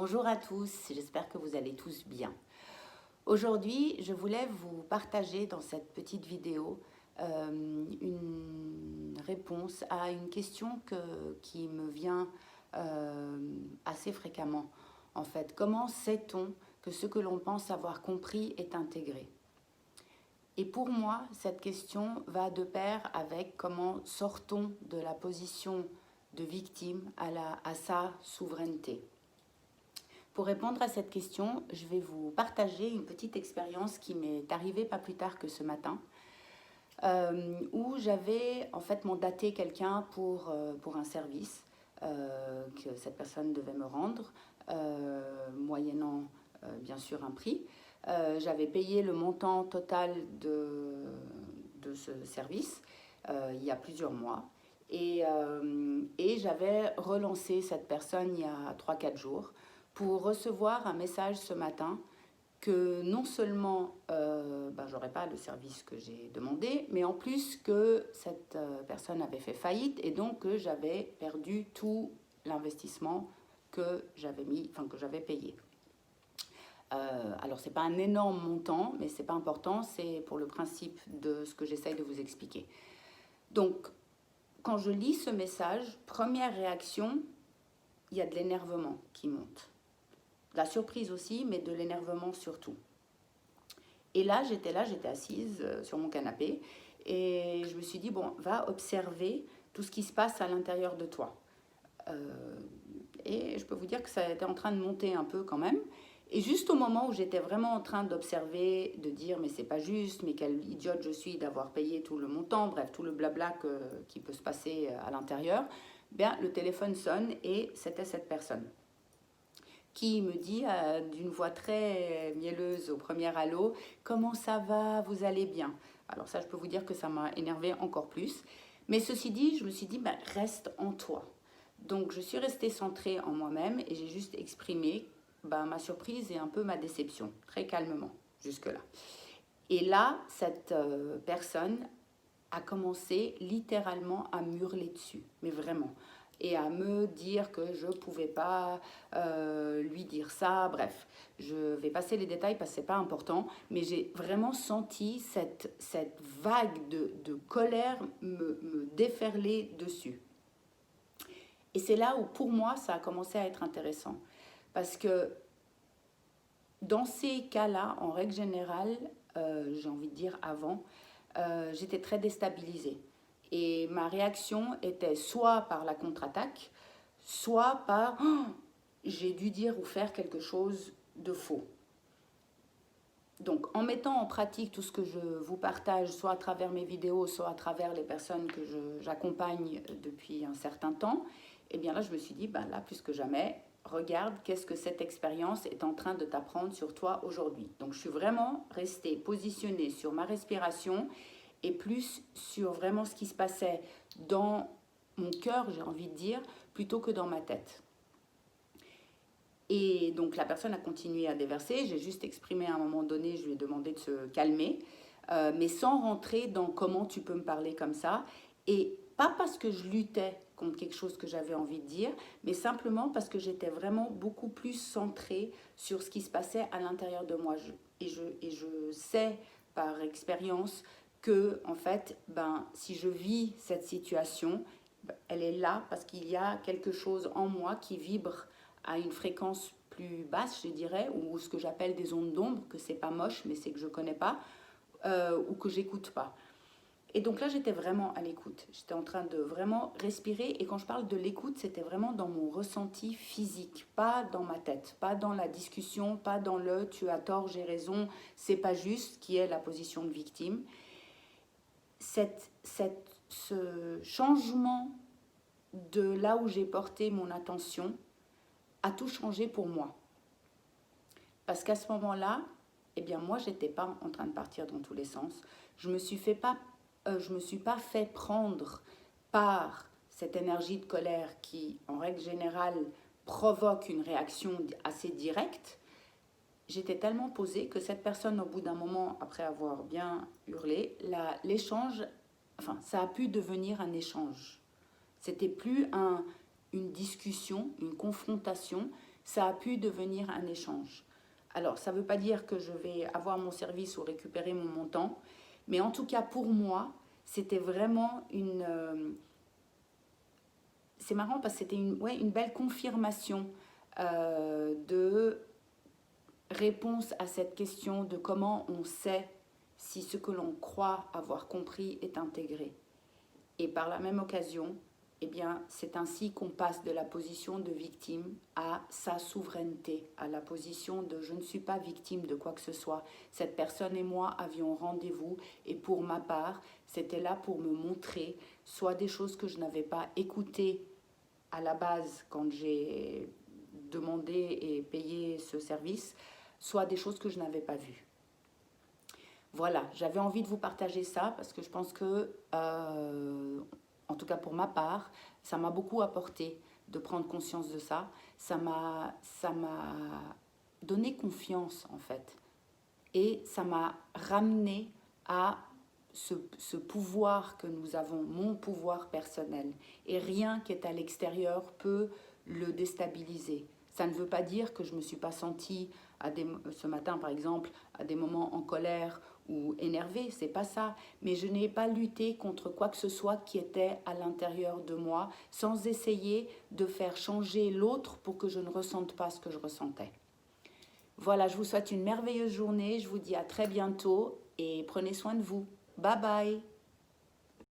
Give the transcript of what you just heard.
Bonjour à tous, j'espère que vous allez tous bien. Aujourd'hui, je voulais vous partager dans cette petite vidéo une réponse à une question qui me vient assez fréquemment. En fait, comment sait-on que ce que l'on pense avoir compris est intégré? Et pour moi, cette question va de pair avec comment sort-on de la position de victime à sa souveraineté. Pour répondre à cette question, je vais vous partager une petite expérience qui m'est arrivée pas plus tard que ce matin, où j'avais en fait mandaté quelqu'un pour un service que cette personne devait me rendre, moyennant bien sûr un prix. J'avais payé le montant total de ce service il y a plusieurs mois. Et j'avais relancé cette personne il y a 3-4 jours pour recevoir un message ce matin que non seulement j'aurais pas le service que j'ai demandé, mais en plus que cette personne avait fait faillite et donc que j'avais perdu tout l'investissement que j'avais payé. Alors c'est pas un énorme montant, mais c'est pas important, c'est pour le principe de ce que j'essaye de vous expliquer. Donc quand je lis ce message, première réaction, il y a de l'énervement qui monte. De la surprise aussi, mais de l'énervement surtout. Et là, j'étais assise sur mon canapé et je me suis dit, bon, va observer tout ce qui se passe à l'intérieur de toi. Et je peux vous dire que ça était en train de monter un peu quand même. Et juste au moment où j'étais vraiment en train d'observer, de dire, mais c'est pas juste, mais quelle idiote je suis d'avoir payé tout le montant, bref, tout le blabla qui peut se passer à l'intérieur, bien, le téléphone sonne et c'était cette personne qui me dit d'une voix très mielleuse au premier allô, comment ça va, vous allez bien? Alors ça, je peux vous dire que ça m'a énervé encore plus. Mais ceci dit, je me suis dit, reste en toi. Donc je suis restée centrée en moi-même et j'ai juste exprimé ma surprise et un peu ma déception, très calmement, jusque-là. Et là, cette personne a commencé littéralement à m'hurler dessus, mais vraiment, et à me dire que je ne pouvais pas lui dire ça, bref. Je vais passer les détails parce que ce n'est pas important, mais j'ai vraiment senti cette vague de colère me déferler dessus. Et c'est là où, pour moi, ça a commencé à être intéressant. Parce que dans ces cas-là, en règle générale, j'ai envie de dire avant, j'étais très déstabilisée. Et ma réaction était soit par la contre-attaque, soit par oh, j'ai dû dire ou faire quelque chose de faux. Donc en mettant en pratique tout ce que je vous partage, soit à travers mes vidéos, soit à travers les personnes que j'accompagne depuis un certain temps, et bien là je me suis dit, là plus que jamais, regarde qu'est-ce que cette expérience est en train de t'apprendre sur toi aujourd'hui. Donc je suis vraiment restée positionnée sur ma respiration et plus sur vraiment ce qui se passait dans mon cœur, j'ai envie de dire, plutôt que dans ma tête. Et donc la personne a continué à déverser, j'ai juste exprimé à un moment donné, je lui ai demandé de se calmer, mais sans rentrer dans comment tu peux me parler comme ça, et pas parce que je luttais contre quelque chose que j'avais envie de dire, mais simplement parce que j'étais vraiment beaucoup plus centrée sur ce qui se passait à l'intérieur de moi. Et je sais par expérience que, en fait, si je vis cette situation, elle est là parce qu'il y a quelque chose en moi qui vibre à une fréquence plus basse, je dirais, ou ce que j'appelle des ondes d'ombre, que c'est pas moche, mais c'est que je connais pas, ou que j'écoute pas. Et donc là, j'étais vraiment à l'écoute. J'étais en train de vraiment respirer. Et quand je parle de l'écoute, c'était vraiment dans mon ressenti physique, pas dans ma tête, pas dans la discussion, pas dans le tu as tort, j'ai raison, c'est pas juste, qui est la position de victime. Ce changement de là où j'ai porté mon attention a tout changé pour moi. Parce qu'à ce moment-là, moi, je n'étais pas en train de partir dans tous les sens. Je me suis pas fait prendre par cette énergie de colère qui, en règle générale, provoque une réaction assez directe. J'étais tellement posée que cette personne, au bout d'un moment, après avoir bien hurlé, l'échange, ça a pu devenir un échange. C'était plus une discussion, une confrontation, ça a pu devenir un échange. Alors, ça ne veut pas dire que je vais avoir mon service ou récupérer mon montant, mais en tout cas pour moi, c'était vraiment c'est marrant parce que c'était une belle confirmation de réponse à cette question de comment on sait si ce que l'on croit avoir compris est intégré. Et par la même occasion, eh bien, c'est ainsi qu'on passe de la position de victime à sa souveraineté, à la position de je ne suis pas victime de quoi que ce soit. Cette personne et moi avions rendez-vous et pour ma part, c'était là pour me montrer soit des choses que je n'avais pas écoutées à la base quand j'ai demandé et payé ce service, soit des choses que je n'avais pas vues. Voilà, j'avais envie de vous partager ça parce que je pense que, en tout cas pour ma part, ça m'a beaucoup apporté de prendre conscience de ça. Ça m'a donné confiance en fait. Et ça m'a ramené à ce pouvoir que nous avons, mon pouvoir personnel. Et rien qui est à l'extérieur peut le déstabiliser. Ça ne veut pas dire que je ne me suis pas sentie, ce matin par exemple, à des moments en colère ou énervée, c'est pas ça. Mais je n'ai pas lutté contre quoi que ce soit qui était à l'intérieur de moi, sans essayer de faire changer l'autre pour que je ne ressente pas ce que je ressentais. Voilà, je vous souhaite une merveilleuse journée, je vous dis à très bientôt et prenez soin de vous. Bye bye.